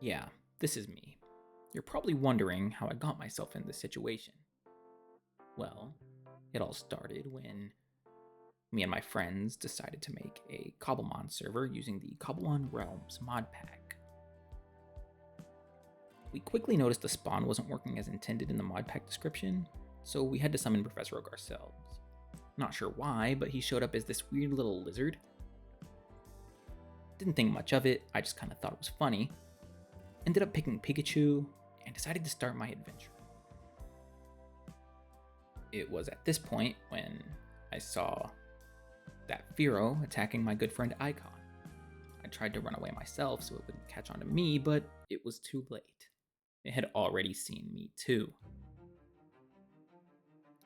Yeah, this is me. You're probably wondering how I got myself in this situation. Well, it all started when me and my friends decided to make a Cobblemon server using the Cobblemon Realms mod pack. We quickly noticed the spawn wasn't working as intended in the mod pack description, so we had to summon Professor Oak ourselves. Not sure why, but he showed up as this weird little lizard. Didn't think much of it, I just kind of thought it was funny. Ended up picking Pikachu and decided to start my adventure. It was at this point when I saw that Firo attacking my good friend Eyecon. I tried to run away myself so it wouldn't catch on to me, but it was too late. It had already seen me too.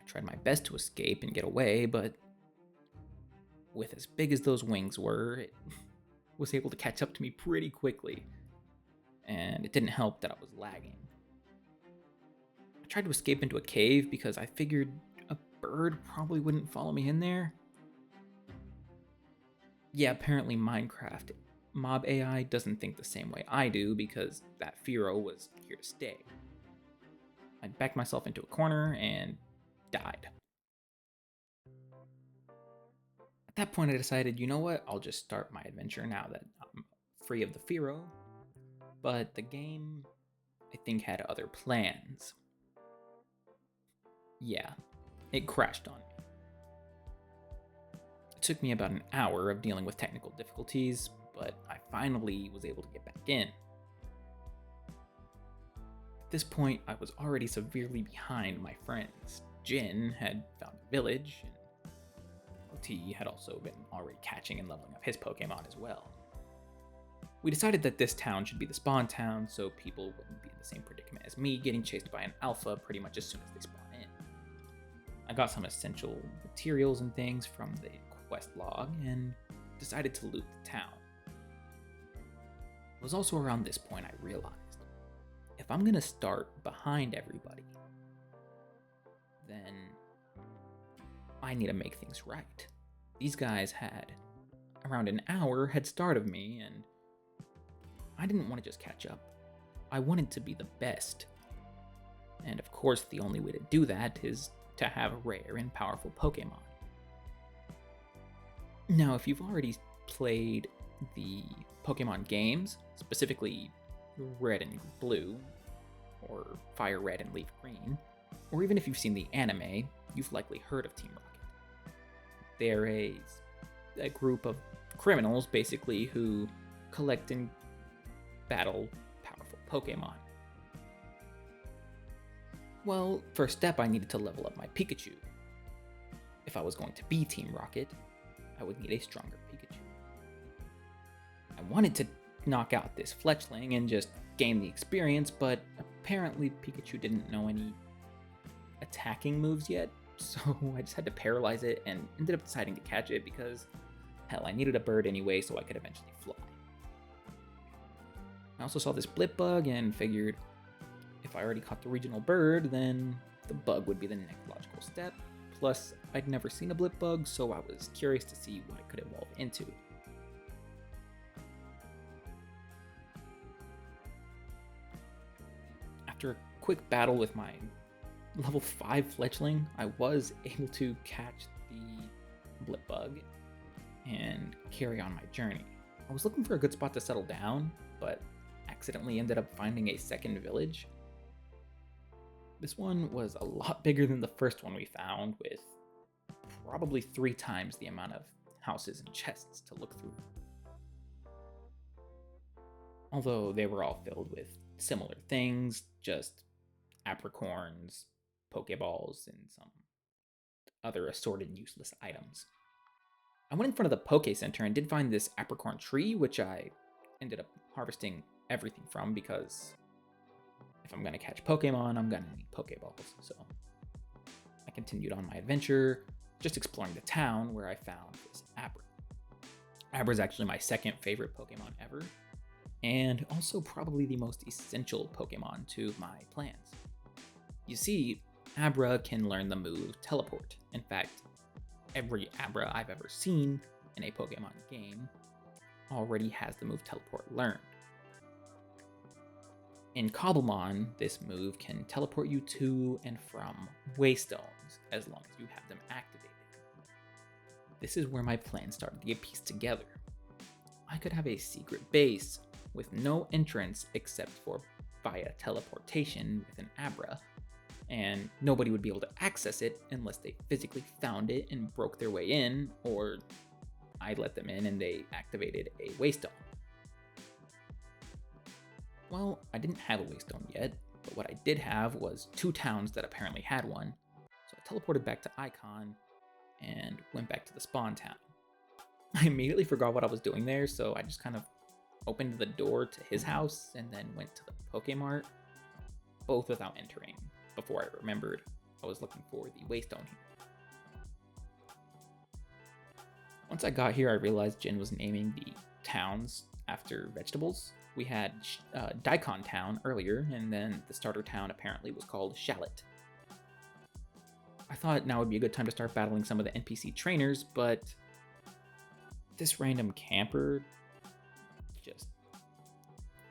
I tried my best to escape and get away, but with as big as those wings were, it was able to catch up to me pretty quickly. And it didn't help that I was lagging. I tried to escape into a cave because I figured a bird probably wouldn't follow me in there. Yeah, apparently Minecraft mob AI doesn't think the same way I do because that Firo was here to stay. I backed myself into a corner and died. At that point, I decided, you know what, I'll just start my adventure now that I'm free of the Firo. But the game, I think, had other plans. Yeah, it crashed on me. It took me about an hour of dealing with technical difficulties, but I finally was able to get back in. At this point, I was already severely behind my friends. Jin had found a village, and OT had also been already catching and leveling up his Pokemon as well. We decided that this town should be the spawn town so people wouldn't be in the same predicament as me getting chased by an alpha pretty much as soon as they spawn in. I got some essential materials and things from the quest log and decided to loot the town. It was also around this point I realized, if I'm gonna start behind everybody, then I need to make things right. These guys had around an hour head start of me, and I didn't want to just catch up. I wanted to be the best. And of course, the only way to do that is to have rare and powerful Pokemon. Now, if you've already played the Pokemon games, specifically Red and Blue, or Fire Red and Leaf Green, or even if you've seen the anime, you've likely heard of Team Rocket. They're a group of criminals, basically, who collect and battle powerful Pokemon. Well, first step, I needed to level up my Pikachu. If I was going to be Team Rocket, I would need a stronger Pikachu. I wanted to knock out this Fletchling and just gain the experience, but apparently Pikachu didn't know any attacking moves yet, so I just had to paralyze it and ended up deciding to catch it because, hell, I needed a bird anyway so I could eventually fly. I also saw this blip bug and figured if I already caught the regional bird, then the bug would be the next logical step. Plus, I'd never seen a blip bug, so I was curious to see what it could evolve into. After a quick battle with my level 5 Fletchling, I was able to catch the blip bug and carry on my journey. I was looking for a good spot to settle down, but accidentally ended up finding a second village. This one was a lot bigger than the first one we found, with probably 3 times the amount of houses and chests to look through. Although they were all filled with similar things, just apricorns, Pokeballs, and some other assorted useless items. I went in front of the Poke Center and did find this apricorn tree, which I ended up harvesting everything from because if I'm going to catch Pokemon, I'm going to need Pokeballs. So I continued on my adventure, just exploring the town where I found this Abra. Abra is actually my second favorite Pokemon ever, and also probably the most essential Pokemon to my plans. You see, Abra can learn the move Teleport. In fact, every Abra I've ever seen in a Pokemon game already has the move Teleport learned. In Cobblemon, this move can teleport you to and from waystones as long as you have them activated. This is where my plan started to get pieced together. I could have a secret base with no entrance except for via teleportation with an Abra, and nobody would be able to access it unless they physically found it and broke their way in, or I let them in and they activated a waystone. Well, I didn't have a waystone yet, but what I did have was 2 towns that apparently had one, so I teleported back to Eyecon and went back to the spawn town. I immediately forgot what I was doing there, so I just kind of opened the door to his house and then went to the Pokemart, both without entering, before I remembered I was looking for the waystone here. Once I got here, I realized Jin was naming the towns after vegetables. We had Daikon Town earlier, and then the starter town apparently was called Shallot. I thought now would be a good time to start battling some of the NPC trainers, but this random camper just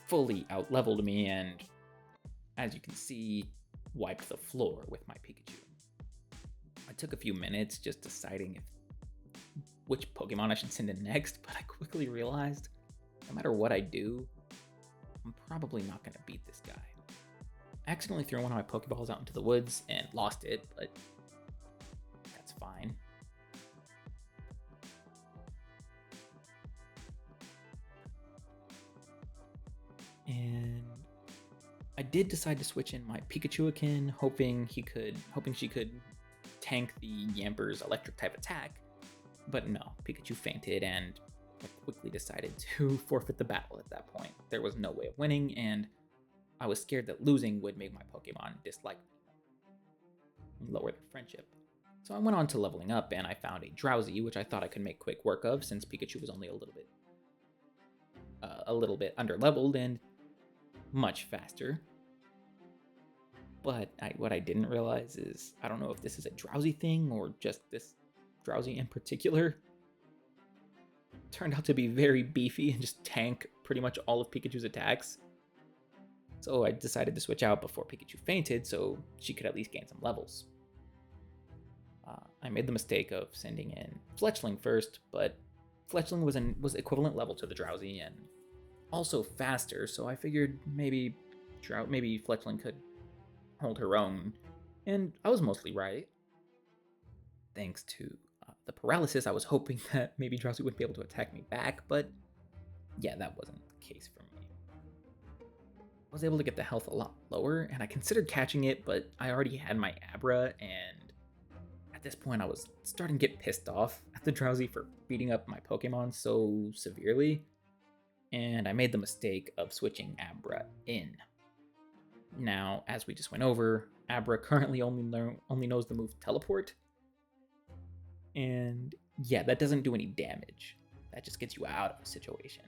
fully out-leveled me, and as you can see, wiped the floor with my Pikachu. I took a few minutes just deciding which Pokemon I should send in next, but I quickly realized no matter what I do, I'm probably not going to beat this guy. I accidentally threw one of my Pokeballs out into the woods and lost it, but that's fine. And I did decide to switch in my Pikachu-ikin, hoping she could tank the Yamper's electric type attack, but no, Pikachu fainted and I quickly decided to forfeit the battle at that point. There was no way of winning, and I was scared that losing would make my Pokemon dislike me and lower their friendship. So I went on to leveling up, and I found a Drowsy, which I thought I could make quick work of since Pikachu was only a little bit under-leveled and much faster. But what I didn't realize is, I don't know if this is a Drowsy thing or just this Drowsy in particular, turned out to be very beefy and just tank pretty much all of Pikachu's attacks. So I decided to switch out before Pikachu fainted so she could at least gain some levels. I made the mistake of sending in Fletchling first, but Fletchling was equivalent level to the Drowsy and also faster, so I figured maybe Fletchling could hold her own, and I was mostly right. Thanks to the paralysis, I was hoping that maybe Drowsy wouldn't be able to attack me back, but yeah, that wasn't the case for me. I was able to get the health a lot lower, and I considered catching it, but I already had my Abra, and at this point I was starting to get pissed off at the Drowsy for beating up my Pokemon so severely, and I made the mistake of switching Abra in. Now, as we just went over, Abra currently only knows the move Teleport, and yeah, that doesn't do any damage. That just gets you out of the situation.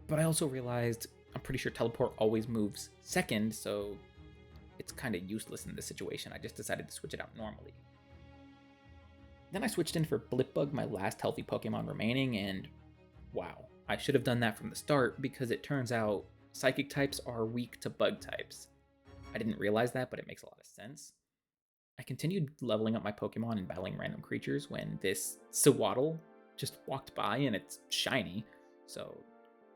But I also realized I'm pretty sure Teleport always moves second, so it's kind of useless in this situation. I just decided to switch it out normally. Then I switched in for Blipbug, my last healthy Pokemon remaining, and wow, I should have done that from the start because it turns out Psychic types are weak to Bug types. I didn't realize that, but it makes a lot of sense. I continued leveling up my Pokemon and battling random creatures when this Sewaddle just walked by and it's shiny. So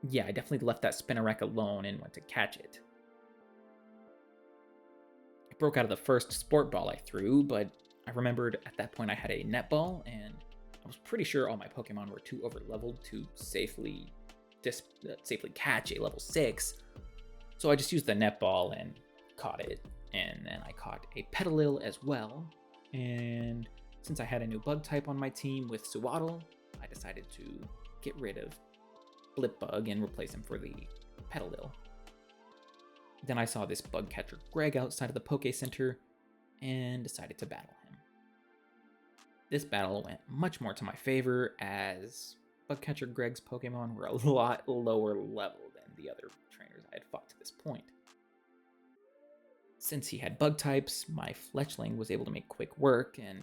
yeah, I definitely left that Spinarak alone and went to catch it. I broke out of the first Sport Ball I threw, but I remembered at that point I had a Netball, and I was pretty sure all my Pokemon were too overleveled to safely catch a level 6. So I just used the Netball and caught it. And then I caught a Petalil as well. And since I had a new bug type on my team with Sewaddle, I decided to get rid of Blipbug and replace him for the Petalil. Then I saw this bug catcher Greg outside of the Poké Center and decided to battle him. This battle went much more to my favor as bug catcher Greg's Pokemon were a lot lower level than the other trainers I had fought to this point. Since he had bug types, my Fletchling was able to make quick work and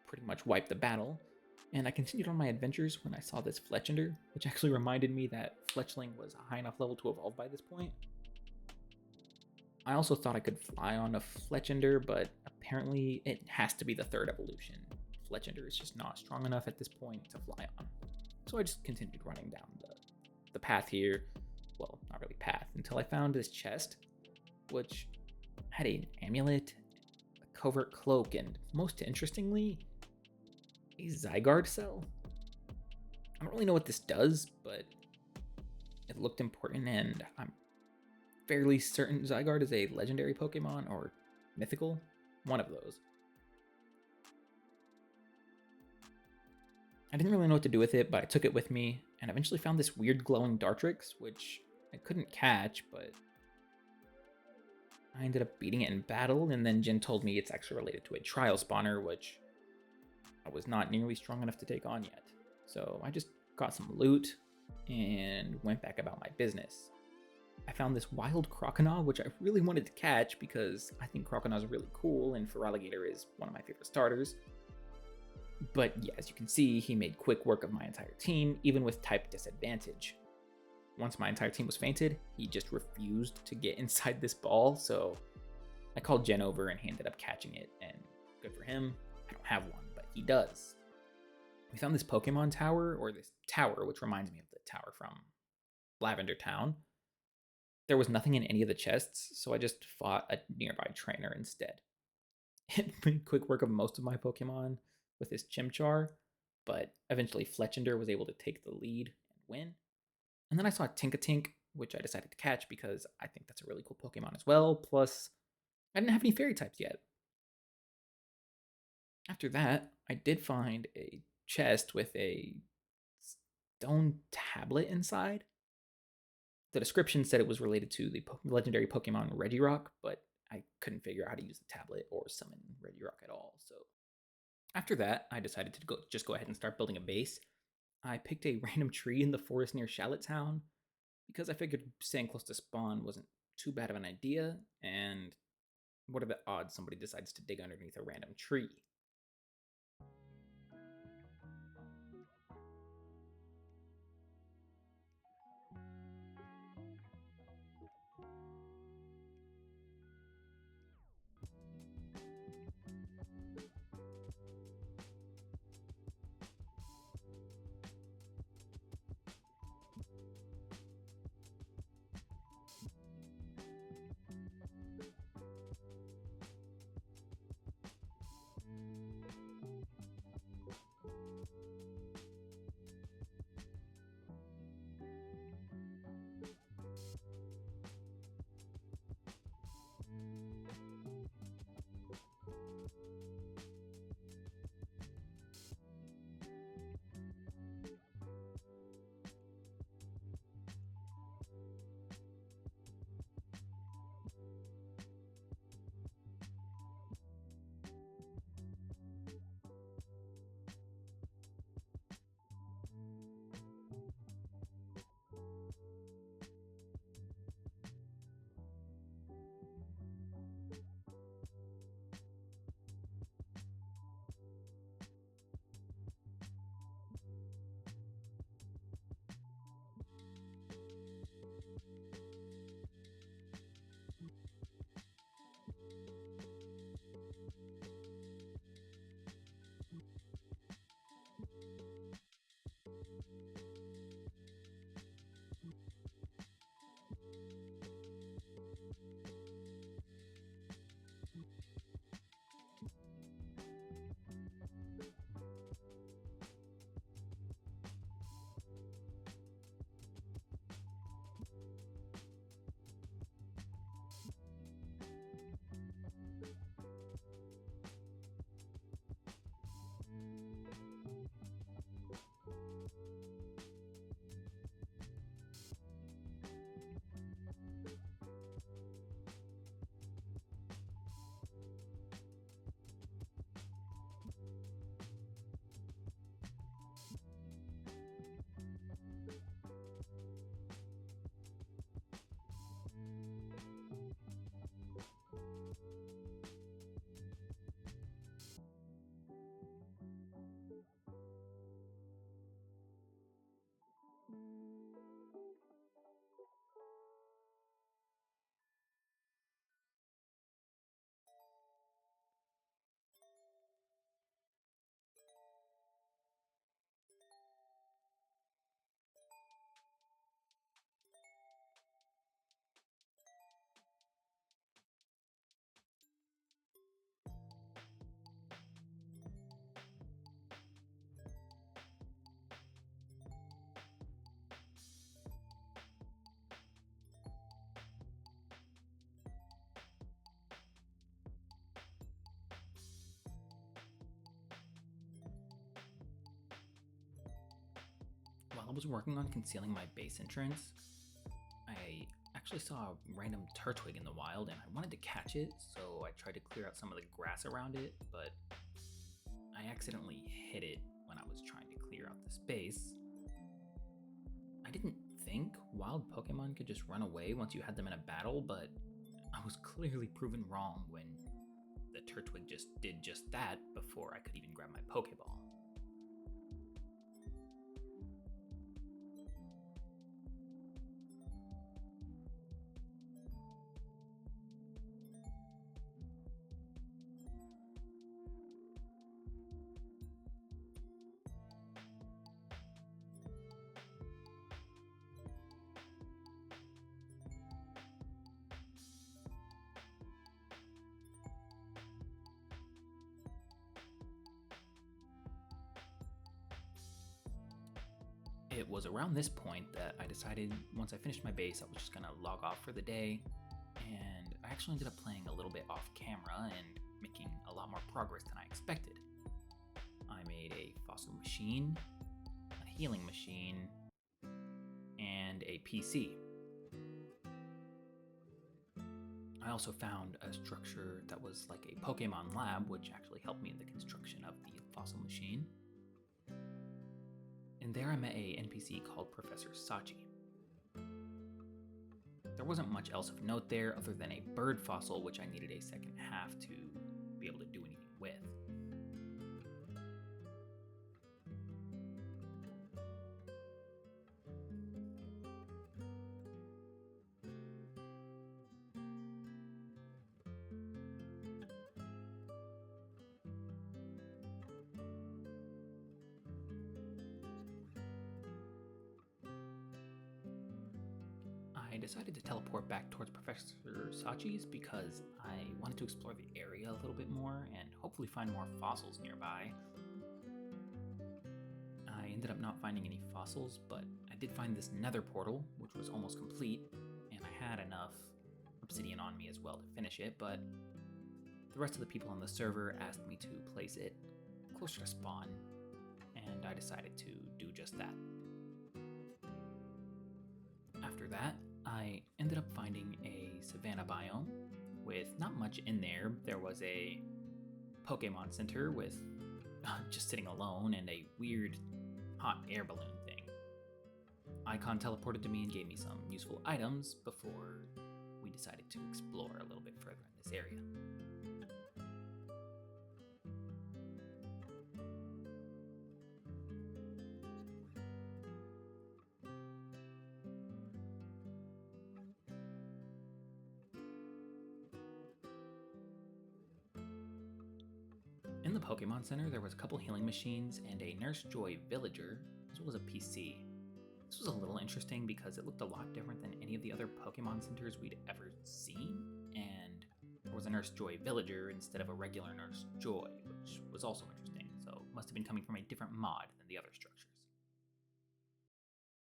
pretty much wipe the battle. And I continued on my adventures when I saw this Fletchender, which actually reminded me that Fletchling was a high enough level to evolve by this point. I also thought I could fly on a Fletchender, but apparently it has to be the third evolution. Fletchender is just not strong enough at this point to fly on. So I just continued running down the path here. Well, not really path, until I found this chest, which had an amulet, a covert cloak, and most interestingly, a Zygarde cell. I don't really know what this does, but it looked important, and I'm fairly certain Zygarde is a legendary Pokemon or mythical, one of those. I didn't really know what to do with it, but I took it with me and eventually found this weird glowing Dartrix, which I couldn't catch, but I ended up beating it in battle, and then Jin told me it's actually related to a trial spawner, which I was not nearly strong enough to take on yet. So I just got some loot and went back about my business. I found this wild Croconaw, which I really wanted to catch because I think Croconaw is really cool, and Feraligatr is one of my favorite starters. But yeah, as you can see, he made quick work of my entire team, even with type disadvantage. Once my entire team was fainted, he just refused to get inside this ball, so I called Jen over and he ended up catching it, and good for him. I don't have one, but he does. We found this Pokemon tower, or this tower, which reminds me of the tower from Lavender Town. There was nothing in any of the chests, so I just fought a nearby trainer instead. It made quick work of most of my Pokemon with his Chimchar, but eventually Fletchender was able to take the lead and win. And then I saw Tinkatink, which I decided to catch because I think that's a really cool Pokemon as well, plus I didn't have any fairy types yet. After that, I did find a chest with a stone tablet inside. The description said it was related to the legendary Pokemon Regirock, but I couldn't figure out how to use the tablet or summon Regirock at all. So after that, I decided to just go ahead and start building a base. I picked a random tree in the forest near Shallot Town because I figured staying close to spawn wasn't too bad of an idea, and what are the odds somebody decides to dig underneath a random tree? while I was working on concealing my base entrance, I actually saw a random turtwig in the wild and I wanted to catch it, so I tried to clear out some of the grass around it, but I accidentally hit it when I was trying to clear out the space. I didn't think wild Pokemon could just run away once you had them in a battle, but I was clearly proven wrong when the turtwig just did just that before I could even grab my Pokeball. It was around this point that I decided once I finished my base, I was just gonna log off for the day, and I actually ended up playing a little bit off camera and making a lot more progress than I expected. I made a fossil machine, a healing machine, and a PC. I also found a structure that was like a Pokemon lab, which actually helped me in the construction of the fossil machine. And there I met a NPC called Professor Sachi. There wasn't much else of note there other than a bird fossil, which I needed a second half to be able to do anything with. I decided to teleport back towards Professor Sachi's because I wanted to explore the area a little bit more and hopefully find more fossils nearby. I ended up not finding any fossils, but I did find this nether portal, which was almost complete, and I had enough obsidian on me as well to finish it, but the rest of the people on the server asked me to place it closer to spawn, and I decided to do just that. After that, I ended up finding a savanna biome with not much in there. There was a Pokemon Center with just sitting alone and a weird hot air balloon thing. Eyecon teleported to me and gave me some useful items before we decided to explore a little bit further in this area. In the Pokemon Center, there was a couple healing machines and a Nurse Joy villager, as well as a PC. This was a little interesting because it looked a lot different than any of the other Pokemon Centers we'd ever seen, and there was a Nurse Joy villager instead of a regular Nurse Joy, which was also interesting, so it must have been coming from a different mod than the other structures.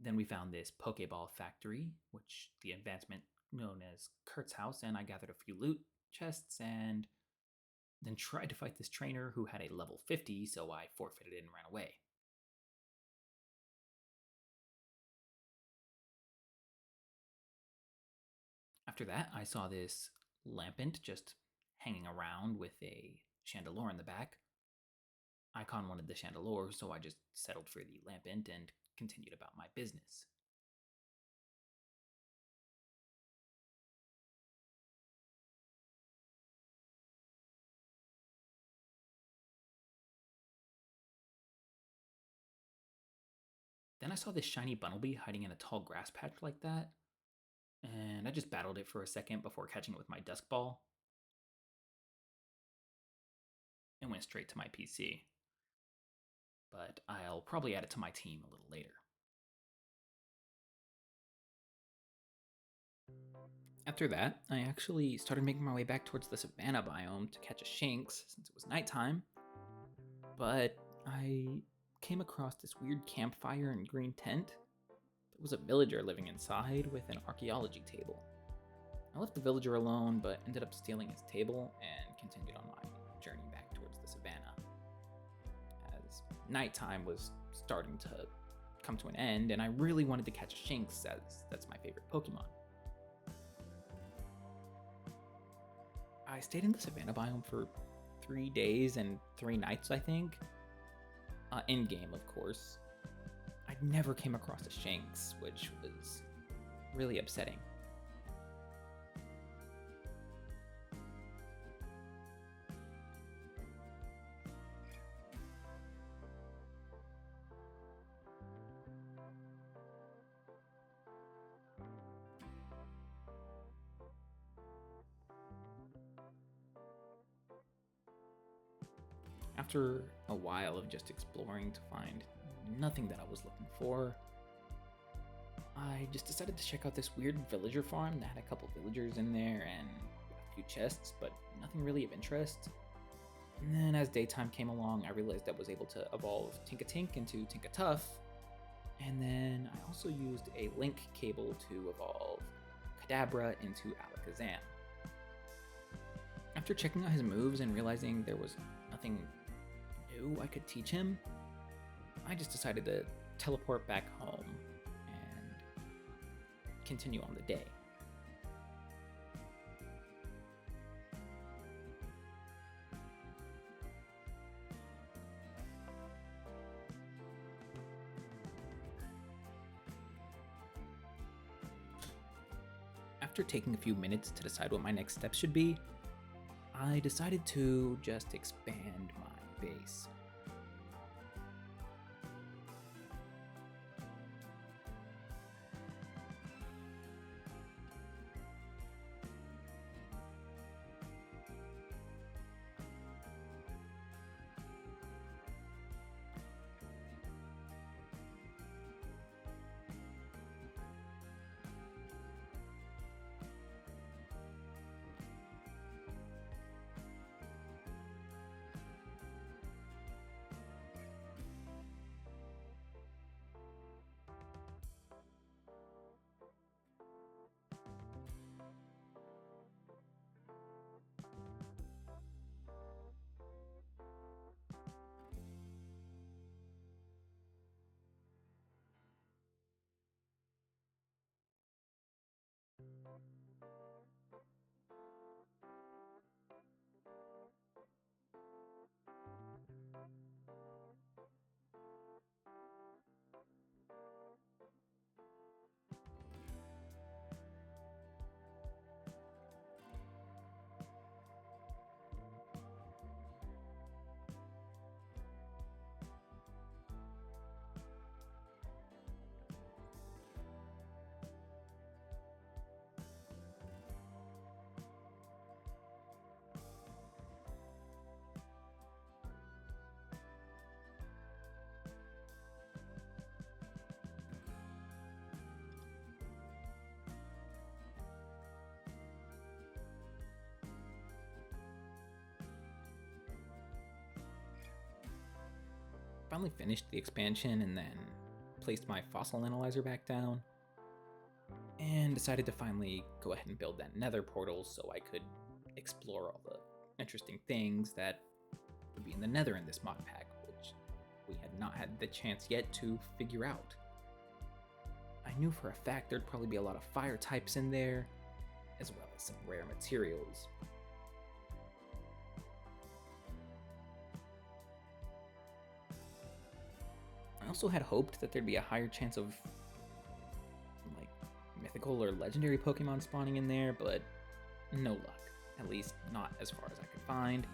Then we found this Pokeball factory, which the advancement known as Kurt's house, and I gathered a few loot chests and then tried to fight this trainer who had a level 50, so I forfeited it and ran away. After that, I saw this lampant just hanging around with a chandelure in the back. Eyecon wanted the chandelure, so I just settled for the lampant and continued about my business. Then I saw this shiny Bunnelby hiding in a tall grass patch like that, and I just battled it for a second before catching it with my Dusk Ball, and went straight to my PC. But I'll probably add it to my team a little later. After that, I actually started making my way back towards the savanna biome to catch a Shinx since it was nighttime, but I came across this weird campfire and green tent. There was a villager living inside with an archaeology table. I left the villager alone, but ended up stealing his table and continued on my journey back towards the savannah, as nighttime was starting to come to an end, and I really wanted to catch a Shinx, as that's my favorite Pokemon. I stayed in the Savannah biome for 3 days and 3 nights, I think. In game, of course. I never came across a Shinx, which was really upsetting. After a while of just exploring to find nothing that I was looking for, I just decided to check out this weird villager farm that had a couple villagers in there and a few chests, but nothing really of interest. And then as daytime came along, I realized I was able to evolve Tinkatink into Tinkatuff, and then I also used a link cable to evolve Kadabra into Alakazam. After checking out his moves and realizing there was nothing new I could teach him, I just decided to teleport back home and continue on the day. After taking a few minutes to decide what my next steps should be, I decided to just expand my base. Finally finished the expansion and then placed my fossil analyzer back down and decided to finally go ahead and build that nether portal so I could explore all the interesting things that would be in the nether in this mod pack, which we had not had the chance yet to figure out. I knew for a fact there'd probably be a lot of fire types in there, as well as some rare materials. I also had hoped that there'd be a higher chance of like mythical or legendary Pokemon spawning in there, but no luck. At least not as far as I could find.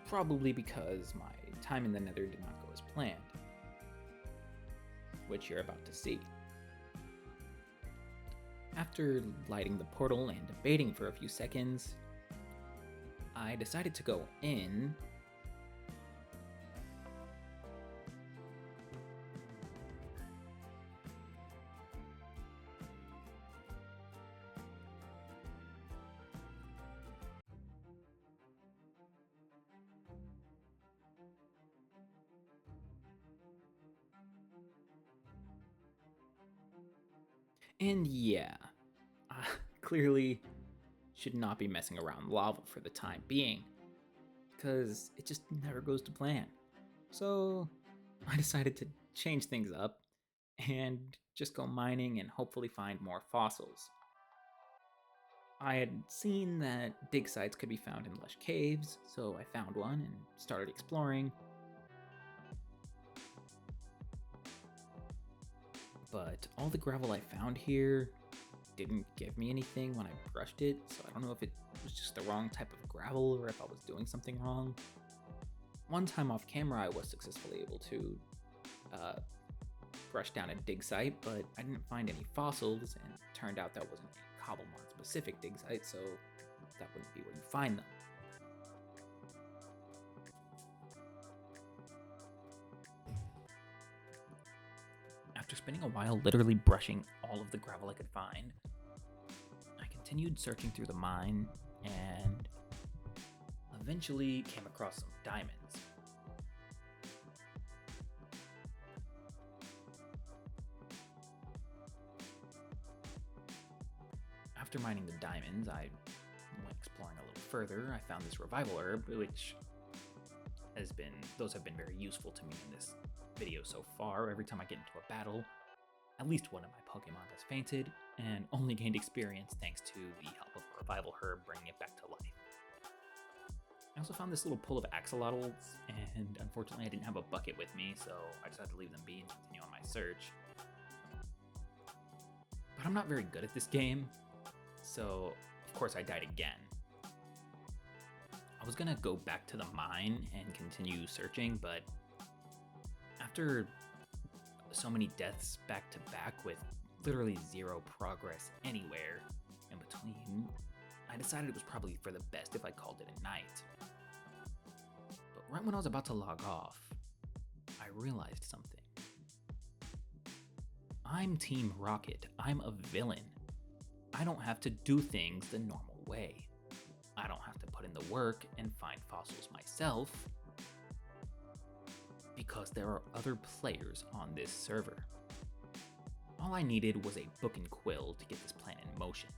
Probably because my time in the nether did not go as planned, which you're about to see. After lighting the portal and debating for a few seconds, I decided to go in and yeah, I clearly should not be messing around lava for the time being, because it just never goes to plan. So I decided to change things up and just go mining and hopefully find more fossils. I had seen that dig sites could be found in lush caves, so I found one and started exploring. But all the gravel I found here didn't give me anything when I brushed it, so I don't know if it was just the wrong type of gravel or if I was doing something wrong. One time off camera, I was successfully able to brush down a dig site, but I didn't find any fossils, and it turned out that wasn't a Cobblemon specific dig site, so that wouldn't be where you find them. After spending a while literally brushing all of the gravel I could find, I continued searching through the mine and eventually came across some diamonds. After mining the diamonds, I went exploring a little further. I found this revival herb, which those have been very useful to me in this video so far. Every time I get into a battle, at least one of my Pokemon has fainted, and only gained experience thanks to the help of a revival herb bringing it back to life. I also found this little pool of axolotls, and unfortunately I didn't have a bucket with me, so I decided to leave them be and continue on my search. But I'm not very good at this game, so of course I died again. I was gonna go back to the mine and continue searching, but after so many deaths back to back with literally zero progress anywhere in between, I decided it was probably for the best if I called it a night. But right when I was about to log off, I realized something. I'm Team Rocket. I'm a villain. I don't have to do things the normal way. I don't have to put in the work and find fossils myself, because there are other players on this server. All I needed was a book and quill to get this plan in motion.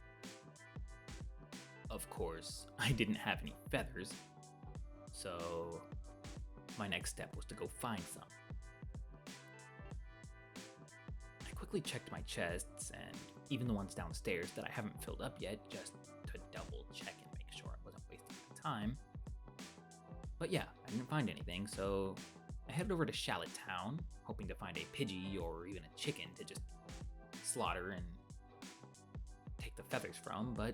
Of course, I didn't have any feathers, so my next step was to go find some. I quickly checked my chests, and even the ones downstairs that I haven't filled up yet, just to double check and make sure I wasn't wasting my time. But yeah, I didn't find anything, so I headed over to Shallot Town, hoping to find a Pidgey or even a chicken to just slaughter and take the feathers from, but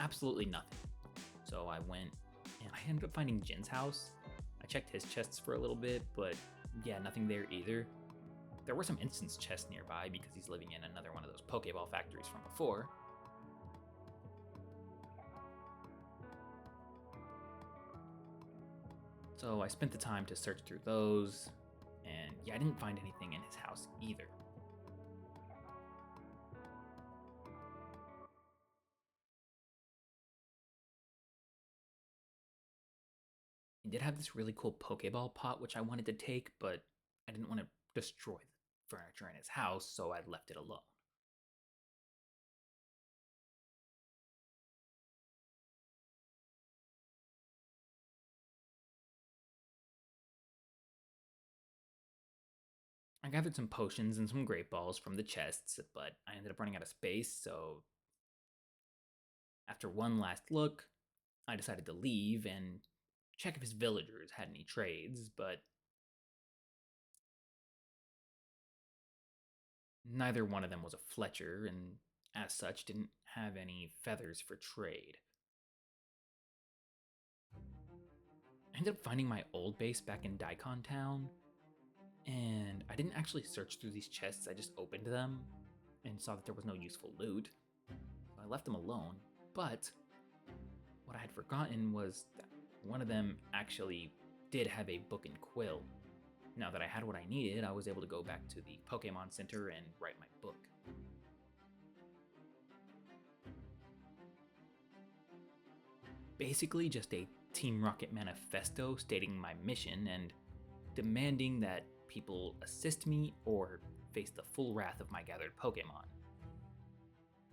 absolutely nothing. So I went and I ended up finding Jin's house. I checked his chests for a little bit, but yeah, nothing there either. There were some instance chests nearby because he's living in another one of those Pokeball factories from before. So I spent the time to search through those, and yeah, I didn't find anything in his house either. He did have this really cool Pokeball pot which I wanted to take, but I didn't want to destroy the furniture in his house, so I left it alone. I gathered some potions and some great balls from the chests, but I ended up running out of space, so after one last look, I decided to leave and check if his villagers had any trades, but neither one of them was a Fletcher, and as such didn't have any feathers for trade. I ended up finding my old base back in Eyecon Town, and I didn't actually search through these chests, I just opened them and saw that there was no useful loot. So I left them alone, but what I had forgotten was that one of them actually did have a book and quill. Now that I had what I needed, I was able to go back to the Pokemon Center and write my book. Basically just a Team Rocket manifesto stating my mission and demanding that people assist me or face the full wrath of my gathered Pokemon.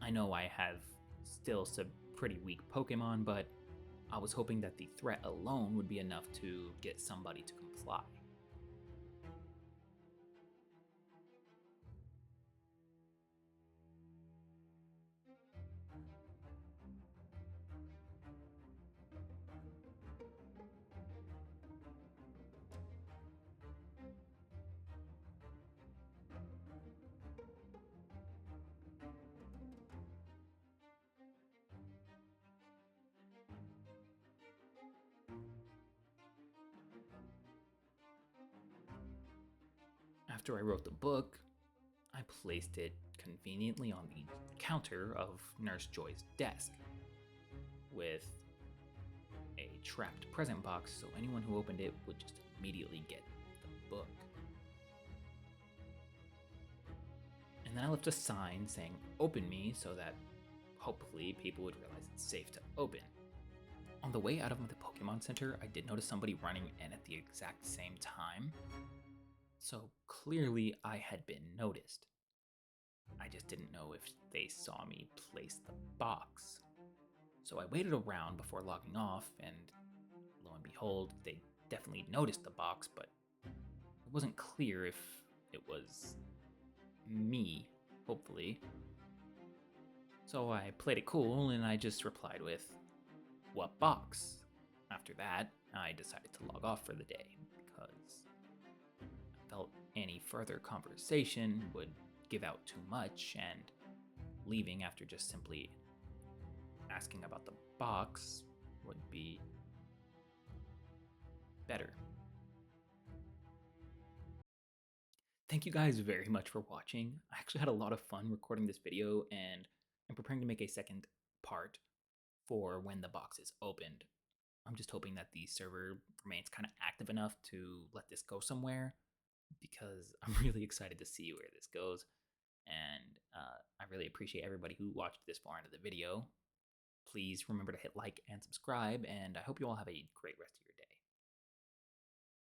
I know I have still some pretty weak Pokemon, but I was hoping that the threat alone would be enough to get somebody to comply. After I wrote the book, I placed it conveniently on the counter of Nurse Joy's desk with a trapped present box so anyone who opened it would just immediately get the book. And then I left a sign saying "Open me" so that hopefully people would realize it's safe to open. On the way out of the Pokemon Center, I did notice somebody running in at the exact same time. So clearly I had been noticed. I just didn't know if they saw me place the box. So I waited around before logging off, and lo and behold, they definitely noticed the box, but it wasn't clear if it was me, hopefully. So I played it cool and I just replied with, "What box?" After that, I decided to log off for the day because I felt any further conversation would give out too much, and leaving after just simply asking about the box would be better. Thank you guys very much for watching. I actually had a lot of fun recording this video, and I'm preparing to make a second part for when the box is opened. I'm just hoping that the server remains kind of active enough to let this go somewhere, because I'm really excited to see where this goes. And I really appreciate everybody who watched this far into the video. Please remember to hit like and subscribe, and I hope you all have a great rest of your day.